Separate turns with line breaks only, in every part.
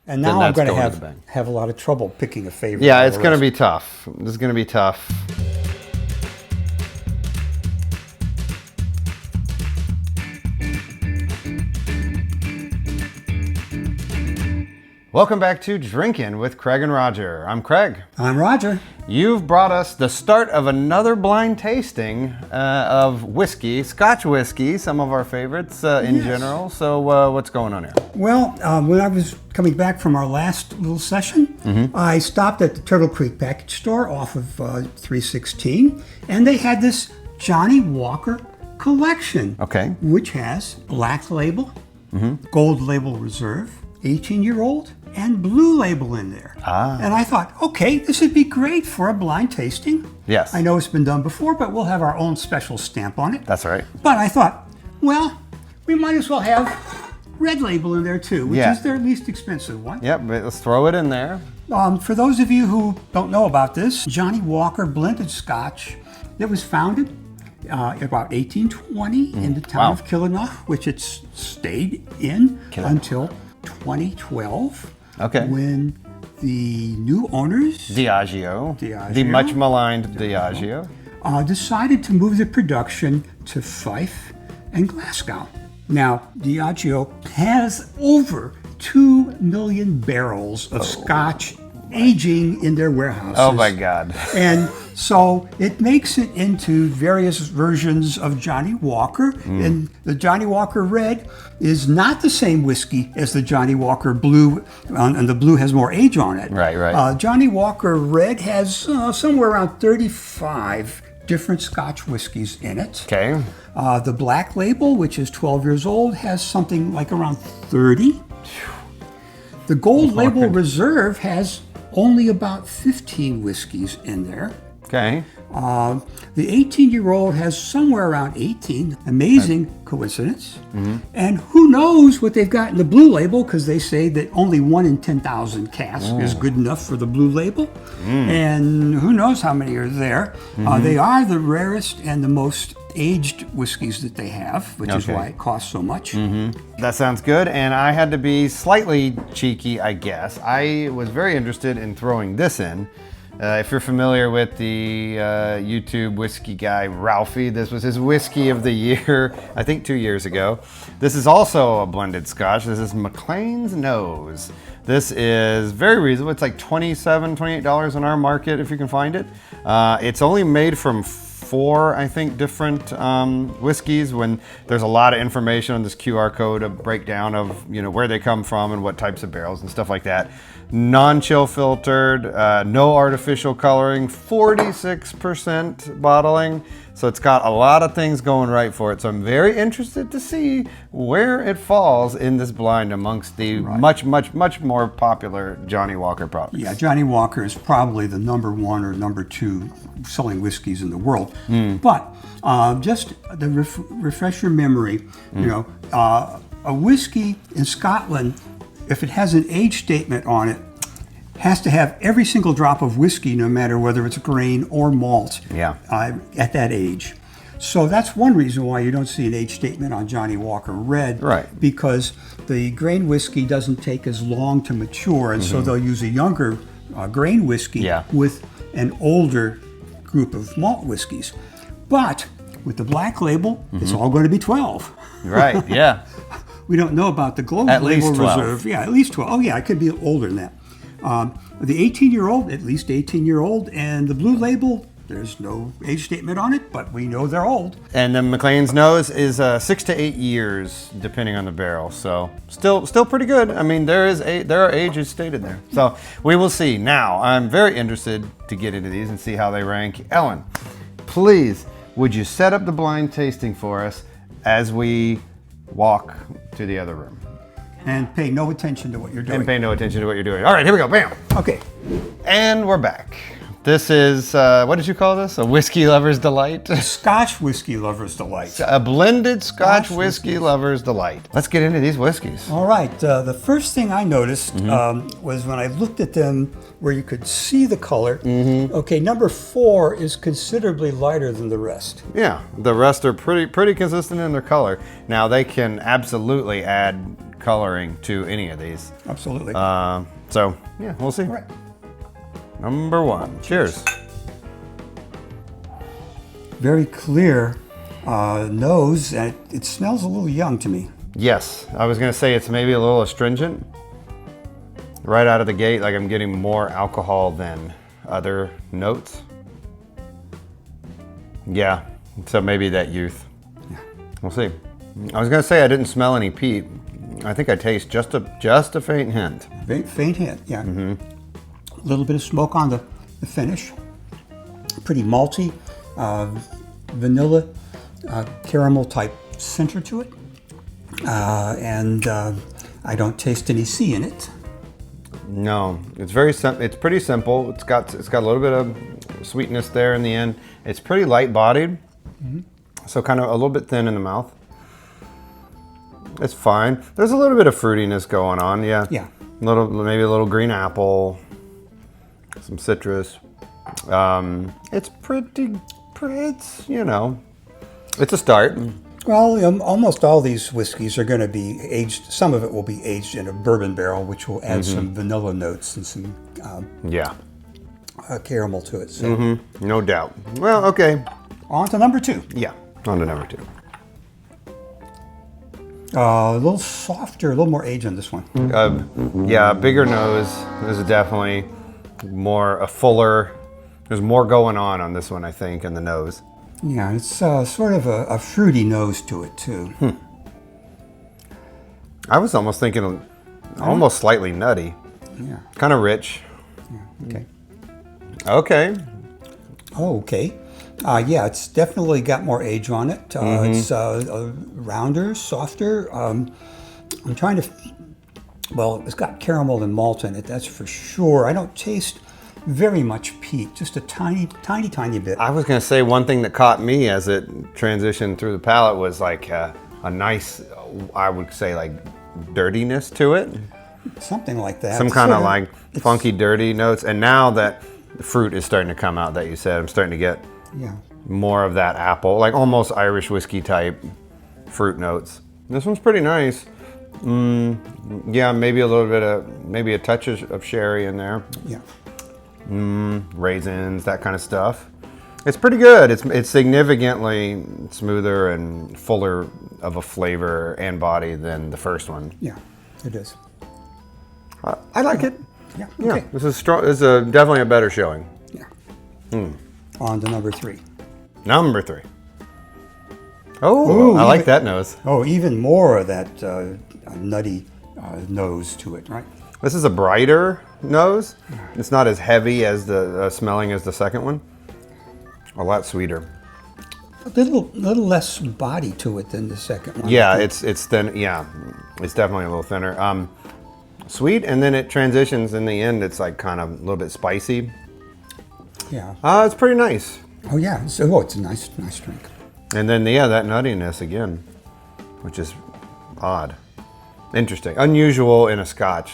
And now I'm going to have a lot of trouble picking a favorite.
Yeah, it's going to be tough. This is going to be tough. Welcome back to Drinkin' with Craig and Roger. I'm Craig.
I'm Roger.
You've brought us the start of another blind tasting of whiskey, Scotch whiskey, some of our favorites in general. So what's going on here?
Well, when I was coming back from our last little session, I stopped at the Turtle Creek package store off of 316, and they had this Johnnie Walker collection, which has Black Label, Gold Label Reserve, 18-year-old, and Blue Label in there. And I thought, okay, this would be great for a blind tasting.
Yes.
I know it's been done before, but we'll have our own special stamp on it.
That's right.
But I thought, well, we might as well have Red Label in there too, which is their least expensive one.
Yep, but let's throw it in there.
For those of you who don't know about this, Johnnie Walker blended Scotch, it was founded about 1820 in the town of Killenaugh, which it's stayed in until 2012. When the new owners,
Diageo, the much maligned Diageo,
decided to move the production to Fife and Glasgow. Now, Diageo has over 2 million barrels of Scotch aging in their warehouses.
Oh my God.
And so it makes it into various versions of Johnnie Walker. And the Johnnie Walker Red is not the same whiskey as the Johnnie Walker Blue, and the Blue has more age on it.
Right.
Johnnie Walker Red has somewhere around 35 different Scotch whiskeys in it. The Black Label, which is 12 years old, has something like around 30. The Gold Label Reserve has only about 15 whiskeys in there. The 18-year-old has somewhere around 18. Amazing coincidence. And who knows what they've got in the Blue Label, because they say that only 1 in 10,000 casks is good enough for the Blue Label. And who knows how many are there. They are the rarest and the most aged whiskeys that they have, which is why it costs so much.
That sounds good, and I had to be slightly cheeky, I guess. I was very interested in throwing this in. If you're familiar with the YouTube whiskey guy, Ralphie, this was his whiskey of the year, I think 2 years ago. This is also a blended Scotch. This is McLean's Nose. This is very reasonable. It's like $27, $28 in our market if you can find it. It's only made from 4, I think, different whiskeys. When there's a lot of information on this QR code, a breakdown of where they come from and what types of barrels and stuff like that. Non-chill filtered, no artificial coloring, 46% bottling. So it's got a lot of things going right for it. So I'm very interested to see where it falls in this blind amongst the much more popular Johnnie Walker products.
Yeah, Johnnie Walker is probably the #1 or #2 selling whiskeys in the world. But just to refresh your memory, a whiskey in Scotland, if it has an age statement on it, has to have every single drop of whiskey, no matter whether it's grain or malt, at that age. So that's one reason why you don't see an age statement on Johnnie Walker Red, because the grain whiskey doesn't take as long to mature, and so they'll use a younger grain whiskey with an older group of malt whiskeys. But with the Black Label, it's all going to be 12. We don't know about the Gold Label Reserve. Yeah, at least 12. Oh yeah, it could be older than that. The 18-year-old, at least 18-year-old, and the Blue Label, there's no age statement on it, but we know they're old.
And the McLean's Nose is 6 to 8 years, depending on the barrel. So still pretty good. I mean, there are ages stated there. So we will see. Now, I'm very interested to get into these and see how they rank. Ellen, please, would you set up the blind tasting for us as we walk to the other room?
And pay no attention to what you're doing.
All right, here we go. Bam.
Okay.
And we're back. This is, what did you call this? A whiskey lover's delight?
A Scotch whiskey lover's delight.
A blended Scotch whiskey lover's delight. Let's get into these whiskeys.
All right. The first thing I noticed was when I looked at them where you could see the color. Okay, number 4 is considerably lighter than the rest.
Yeah, the rest are pretty consistent in their color. Now, they can absolutely add coloring to any of these.
Absolutely.
So yeah, we'll see.
All right.
Number 1. Cheers.
Very clear nose, and it smells a little young to me.
Yes, I was gonna say it's maybe a little astringent. Right out of the gate, like I'm getting more alcohol than other notes. Yeah, so maybe that youth.
Yeah.
We'll see. I was gonna say I didn't smell any peat. I think I taste just a faint hint.
Faint hint, yeah. A little bit of smoke on the finish. Pretty malty, vanilla, caramel type center to it. And I don't taste any C in it.
No, it's it's pretty simple. It's got a little bit of sweetness there in the end. It's pretty light bodied, so kind of a little bit thin in the mouth. It's fine. There's a little bit of fruitiness going on, yeah.
Yeah.
Maybe a little green apple, some citrus. It's it's, you know, it's a start.
Well, almost all these whiskeys are going to be aged. Some of it will be aged in a bourbon barrel, which will add some vanilla notes and some caramel to it. So.
No doubt. Well, okay.
On to number 2.
Yeah, on to number 2.
A little softer, a little more age on this one.
Yeah, bigger nose. This is definitely a fuller. There's more going on this one, I think, in the nose.
Yeah, it's sort of a fruity nose to it, too.
I was almost thinking almost slightly nutty.
Yeah.
Kind of rich.
Yeah, okay.
Okay.
Oh, okay. Yeah, it's definitely got more age on it. It's rounder, softer. I'm trying to... Well, it's got caramel and malt in it, that's for sure. I don't taste very much peat, just a tiny bit.
I was going to say one thing that caught me as it transitioned through the palate was like a nice, I would say like dirtiness to it.
Something like that.
Some kind of like funky, dirty notes. And now that the fruit is starting to come out that you said, I'm starting to get more of that apple, like almost Irish whiskey type fruit notes. This one's pretty nice. Yeah, maybe a little bit of, maybe a touch of sherry in there.
Yeah.
Raisins, that kind of stuff. It's pretty good. It's significantly smoother and fuller of a flavor and body than the first one.
Yeah, it is.
I like it.
Yeah.
Yeah,
Okay.
this is strong. This is definitely a better showing.
Yeah. On to number 3.
Number 3. Oh, I like that nose.
Oh, even more of that nutty nose to it, right?
This is a brighter nose. It's not as heavy as the smelling as the second one. A lot sweeter.
A little less body to it than the second one.
Yeah, it's thin. Yeah, it's definitely a little thinner. Sweet, and then it transitions in the end. It's like kind of a little bit spicy.
Yeah.
It's pretty nice.
Oh yeah. So it's a nice drink.
And then that nuttiness again, which is odd, interesting, unusual in a Scotch.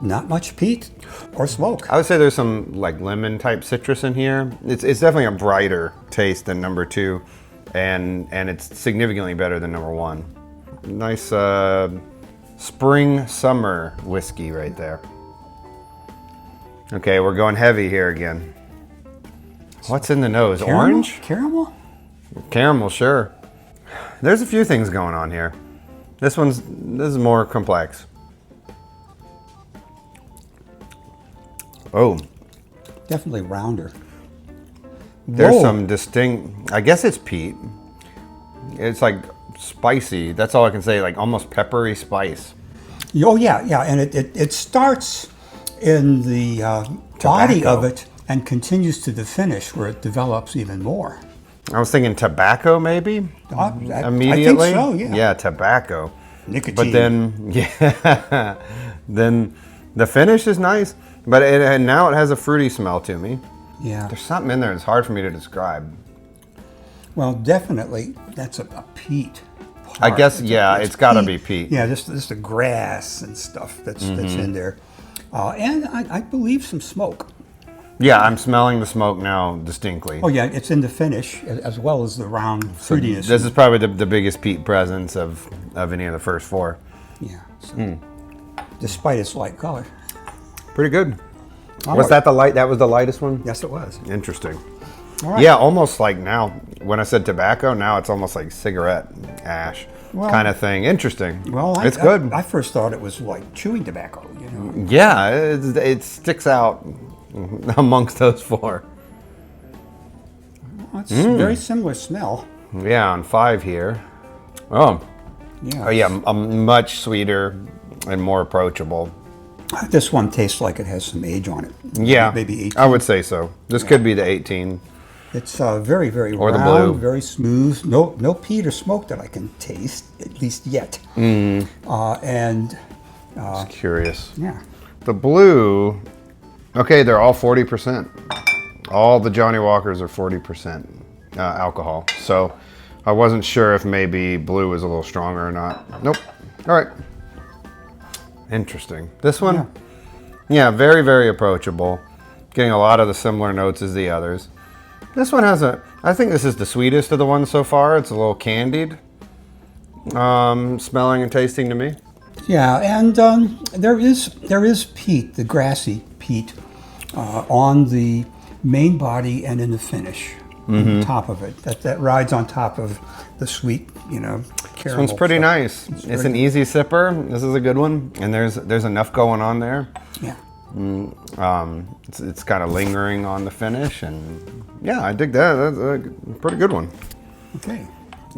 Not much peat or smoke.
I would say there's some like lemon type citrus in here. It's definitely a brighter taste than number 2, and it's significantly better than number 1. Nice spring summer whiskey right there. Okay, we're going heavy here again. What's in the nose?
Caramel?
Orange?
Caramel?
Caramel, sure. There's a few things going on here. This is more complex. Oh,
Definitely rounder.
there's
Whoa.
some distinct, I guess it's peat. It's like spicy. That's all I can say, like almost peppery spice.
Oh yeah, and it starts in the body of it and continues to the finish where it develops even more.
I was thinking tobacco maybe immediately.
I think so, yeah.
Yeah, tobacco.
Nicotine.
But then, then the finish is nice, but and now it has a fruity smell to me.
Yeah.
There's something in there that's hard for me to describe.
Well, definitely that's a peat.
I guess,
It's
yeah, it's got to be peat.
Yeah, just the grass and stuff that's in there. And I believe some smoke.
Yeah, I'm smelling the smoke now distinctly.
Oh yeah, it's in the finish as well as the round fruitiness.
This is probably the biggest peat presence of any of the first 4.
Yeah. So, despite its light color.
Pretty good.
All
Was
right.
that the light? That was the lightest one?
Yes, it was.
Interesting.
All right.
Yeah, almost like now, when I said tobacco, now it's almost like cigarette ash kind of thing. Interesting.
Well,
it's good.
I first thought it was like chewing tobacco, you know.
Yeah, it sticks out amongst those four.
Well, it's a very similar smell.
Yeah, on 5 here. Oh,
Yeah.
oh yeah, much sweeter and more approachable.
This one tastes like it has some age on it.
Yeah,
Maybe 18.
I would say so. This could be the 18.
It's very, very
Or the
round,
blue.
very smooth. No peat or smoke that I can taste, at least yet. And
Just curious.
yeah,
The blue, okay, they're all 40%. All the Johnnie Walkers are 40% alcohol. So I wasn't sure if maybe blue was a little stronger or not. Nope. All right. Interesting. This one, yeah, very, very approachable. Getting a lot of the similar notes as the others. This one has I think this is the sweetest of the ones so far. It's a little candied, smelling and tasting to me.
yeah, and there is peat, the grassy peat, on the main body and in the finish, on top of it. That rides on top of the sweet, you know, caramel.
This one's pretty
stuff.
nice. It's an easy sipper. This is a good one, and there's enough going on there.
Yeah.
It's kind of lingering on the finish, and yeah, I dig that. That's a pretty good one.
Okay.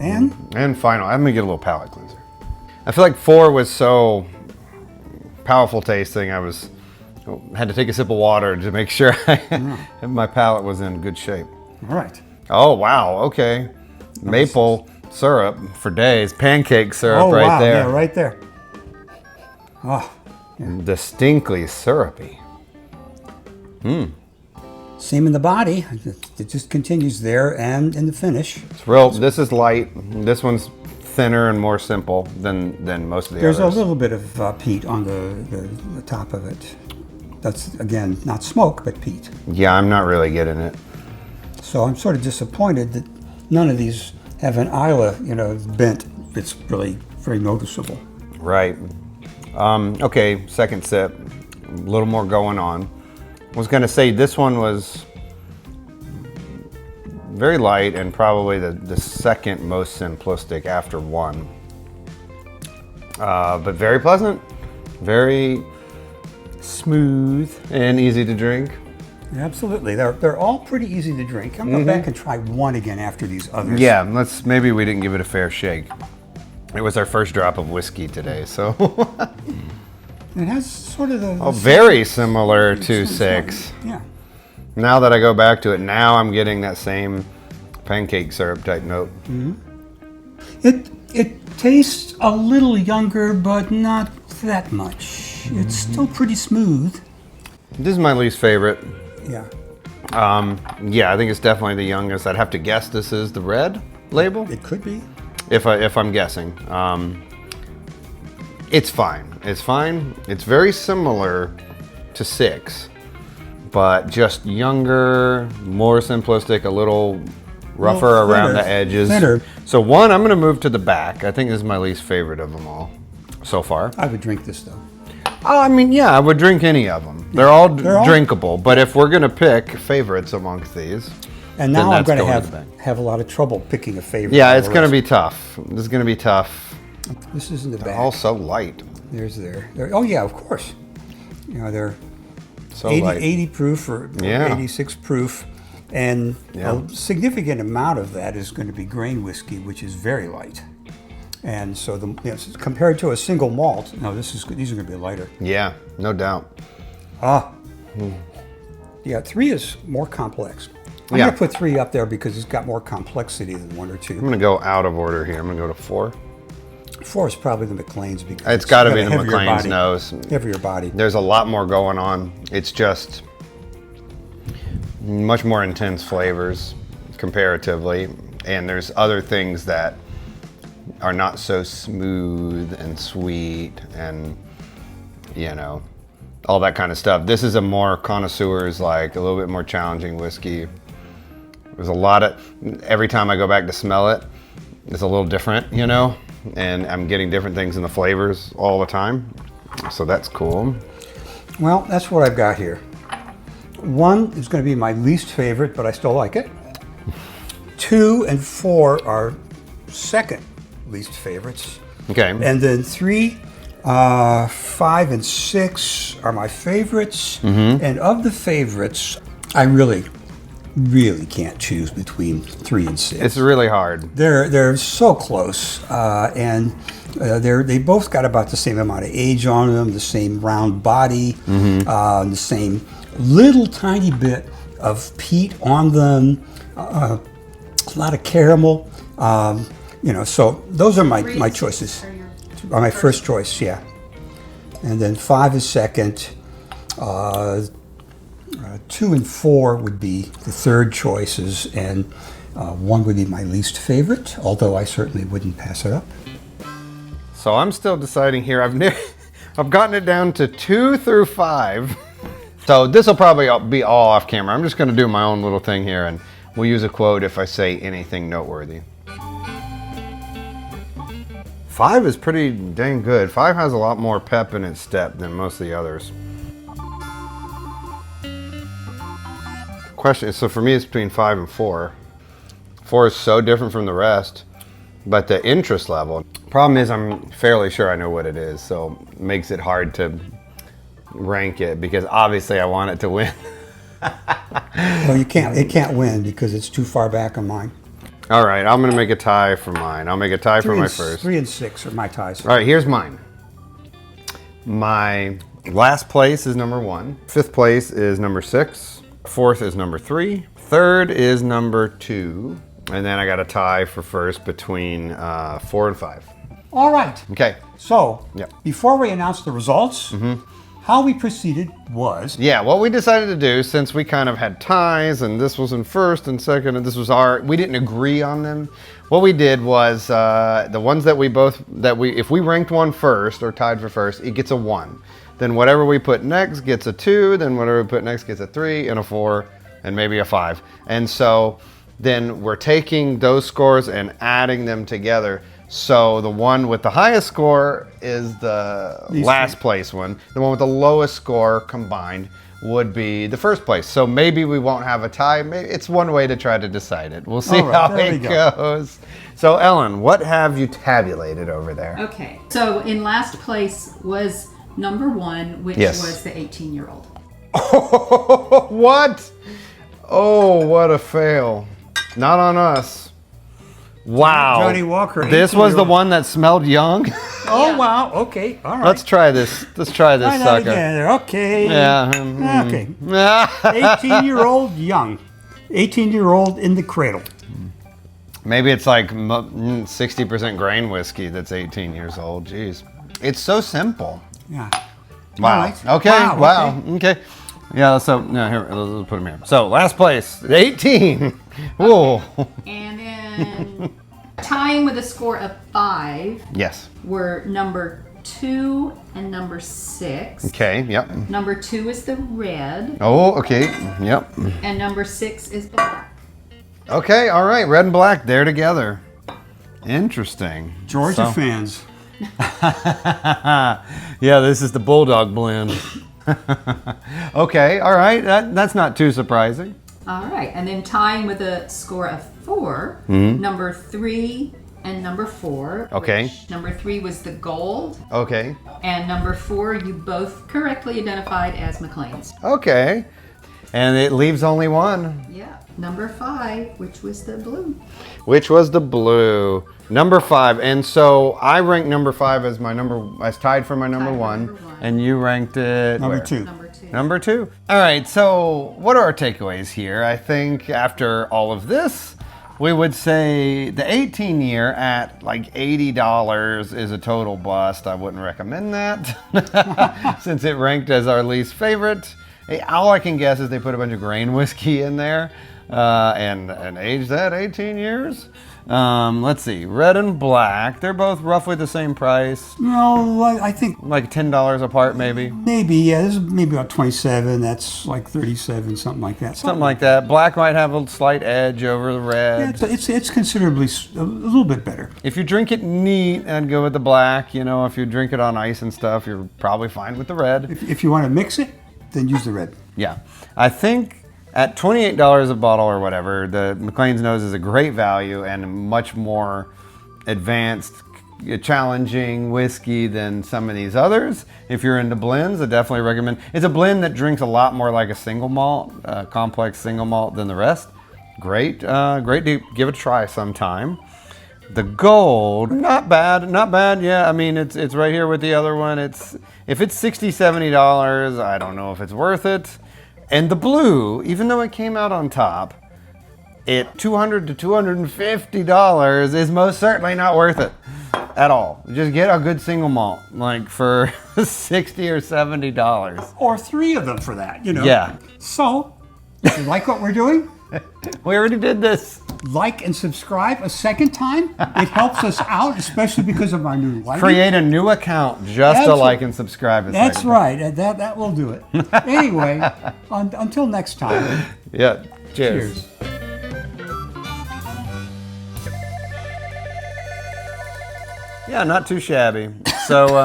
And
And final, I'm gonna get a little palate cleanser. I feel like 4 was so powerful tasting. I had to take a sip of water to make sure my palate was in good shape.
all right.
Oh wow, okay. Maple syrup for days. Pancake syrup
Oh
right
wow,
there.
yeah, right there. Oh,
Distinctly syrupy.
same in the body. It just continues there and in the finish.
It's real. This is light. This one's thinner and more simple than most of the
There's
others.
a little bit of peat on the top of it. That's, again, not smoke, but peat.
Yeah, I'm not really getting it.
So I'm sort of disappointed that none of these have an Isla, you know, bent. It's really very noticeable.
Right. Okay, second sip. A little more going on. I was going to say this one was very light and probably the second most simplistic after 1. But very pleasant, very smooth and easy to drink.
Absolutely. They're all pretty easy to drink. I'm going to go back and try one again after these others.
Yeah, maybe we didn't give it a fair shake. It was our first drop of whiskey today, so
It has sort of the
very similar to 6.
Yeah.
Now that I go back to it, now I'm getting that same pancake syrup type note.
It tastes a little younger, but not that much. It's still pretty smooth.
This is my least favorite.
Yeah.
Yeah, I think it's definitely the youngest. I'd have to guess this is the red label,
It could be.
if I'm guessing. It's fine. It's fine. It's very similar to 6, but just younger, more simplistic, a little rougher
Well,
around
thinner.
the edges.
Thinner.
So 1, I'm going to move to the back. I think this is my least favorite of them all so far.
I would drink this though.
I mean, yeah, I would drink any of them. They're all
all-
drinkable, but if we're going to pick favorites amongst these,
And
then
now I'm
that's
going to
going to the back.
have a lot of trouble picking a favorite.
Yeah,
of
it's
the
going to
rest.
be tough. This is going to be tough.
This is in the back.
All so light.
There's there. Oh yeah, of course. You know, they're
So
80,
light.
80 proof or
Yeah.
86 proof, and
Yeah.
a significant amount of that is going to be grain whiskey, which is very light. And so, compared to a single malt, no, these are going to be lighter.
Yeah, no doubt.
Yeah, 3 is more complex. I'm
Yeah.
going to put 3 up there because it's got more complexity than 1 or 2.
I'm going to go out of order here. I'm going to go to 4.
4 is probably the McLean's because
It's got to
got
be
a
the
heavier
McLean's
body.
nose.
Heavier body.
There's a lot more going on. It's just much more intense flavors comparatively, and there's other things that are not so smooth and sweet and, you know, all that kind of stuff. This is a more connoisseur's, like a little bit more challenging whiskey. There's a lot of, every time I go back to smell it, it's a little different, you know? and I'm getting different things in the flavors all the time. So that's cool.
Well, that's what I've got here. 1 is going to be my least favorite, but I still like it. 2 and 4 are second least favorites.
Okay.
And then 3, 5, and 6 are my favorites. And of the favorites, I really can't choose between 3 and 6.
It's really hard.
They're so close, and they both got about the same amount of age on them, the same round body, the same little tiny bit of peat on them, a lot of caramel. So those are my choices. Are my first choice, yeah. And then 5 is second. 2 and 4 would be the third choices, and 1 would be my least favorite, although I certainly wouldn't pass it up.
So I'm still deciding here. I've gotten it down to 2 through 5. So this will probably be all off camera. I'm just going to do my own little thing here, and we'll use a quote if I say anything noteworthy. 5 is pretty dang good. 5 has a lot more pep in its step than most of the others. Question, so for me it's between 5 and 4. 4 is so different from the rest, but the interest level. Problem is I'm fairly sure I know what it is, so it makes it hard to rank it because obviously I want it to win.
Well, it can't win because it's too far back on mine.
All right, I'm gonna make a tie for mine. I'll make a tie for my first.
3 and 6 are my ties.
All right, here's mine. My last place is number 1. 5th place is number 6. 4th is number 3. 3rd is number 2. And then I got a tie for first between 4 and 5.
All right.
Okay.
So,
Yep.
before we announce the results, how we proceeded was...
Yeah, what we decided to do, since we kind of had ties, and this was in first and second, and this was we didn't agree on them. What we did was the ones that if we ranked one first or tied for first, it gets a 1. Then whatever we put next gets a 2. Then whatever we put next gets a 3 and a 4 and maybe a 5. And so then we're taking those scores and adding them together. So the one with the highest score is the last place one. The one with the lowest score combined would be the first place. So maybe we won't have a tie. Maybe it's one way to try to decide it. We'll see how it goes. So Ellen, what have you tabulated over there?
Okay. So in last place was number 1, which was the 18-year-old.
What? Oh, what a fail. Not on us. Wow.
Johnnie Walker.
This was the one that smelled young?
Oh,
Yeah.
wow. Okay. All right.
Let's try this. Let's try this
Try that
sucker.
again. Okay.
Yeah.
Okay. 18-year-old young. 18-year-old in the cradle.
Maybe it's like 60% grain whiskey that's 18 years old. Jeez. It's so simple.
Yeah.
Wow.
All right.
Okay. Wow. Okay. Yeah, so no, here, let's put them here. So last place, 18. Whoa.
And then tying with a score of 5
Yes.
were number 2 and number 6.
Okay. Yep.
Number 2 is the red,
Oh. Okay. Yep.
and number 6 is black.
Okay. All right. Red and black, they're together. Interesting.
Georgia fans.
Yeah, this is the Bulldog blend. Okay, all right. That's not too surprising.
All right, and then tying with a score of 4, number 3 and number 4.
Okay.
Which number 3 was the gold,
Okay.
and number 4 you both correctly identified as McLean's.
Okay. And it leaves only one,
Yeah. Number 5, which was the blue.
which was the blue. Number 5. And so I ranked number 5 as as tied for my number
Tied for
1.
number 1.
And you ranked it
Number
where?
2.
Number 2.
Number 2. All right, so what are our takeaways here? I think after all of this, we would say the 18 year at like $80 is a total bust. I wouldn't recommend that since it ranked as our least favorite. All I can guess is they put a bunch of grain whiskey in there and aged that 18 years. Let's see, red and black. They're both roughly the same price,
No, I think
like $10 apart, maybe.
maybe, yeah, this is maybe about 27. That's like 37, something like that.
Something like that. Black might have a slight edge over the red.
Yeah, it's considerably a little bit better.
If you drink it neat, I'd go with the black. You know, if you drink it on ice and stuff, you're probably fine with the red.
If you want to mix it, then use the red.
Yeah. I think at $28 a bottle or whatever, the McLean's Nose is a great value and a much more advanced, challenging whiskey than some of these others. If you're into blends, I definitely recommend. It's a blend that drinks a lot more like a single malt, complex single malt than the rest. Great, great to give it a try sometime. The gold, not bad, not bad. Yeah, I mean, it's right here with the other one. If it's $60, $70, I don't know if it's worth it. And the blue, even though it came out on top, $200 to $250 is most certainly not worth it at all. Just get a good single malt, like for $60 or $70.
Or 3 of them for that, you know.
Yeah.
So, if you like what we're doing,
We already did this.
like and subscribe a second time. It helps us out, especially because of our new lighting.
Create a new account just to
That's
like and subscribe.
That's right. That will do it. Anyway, until next time.
Yeah. Cheers.
Cheers.
Yeah, not too shabby. So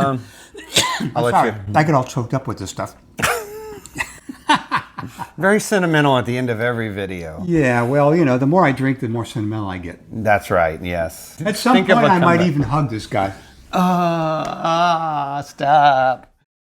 I'll let
Sorry,
you.
I get all choked up with this stuff.
Very sentimental at the end of every video.
Yeah, well, you know, the more I drink, the more sentimental I get.
That's right. Yes.
At some
Think of
point,
a
I might
comeback.
even hug this guy.
Stop.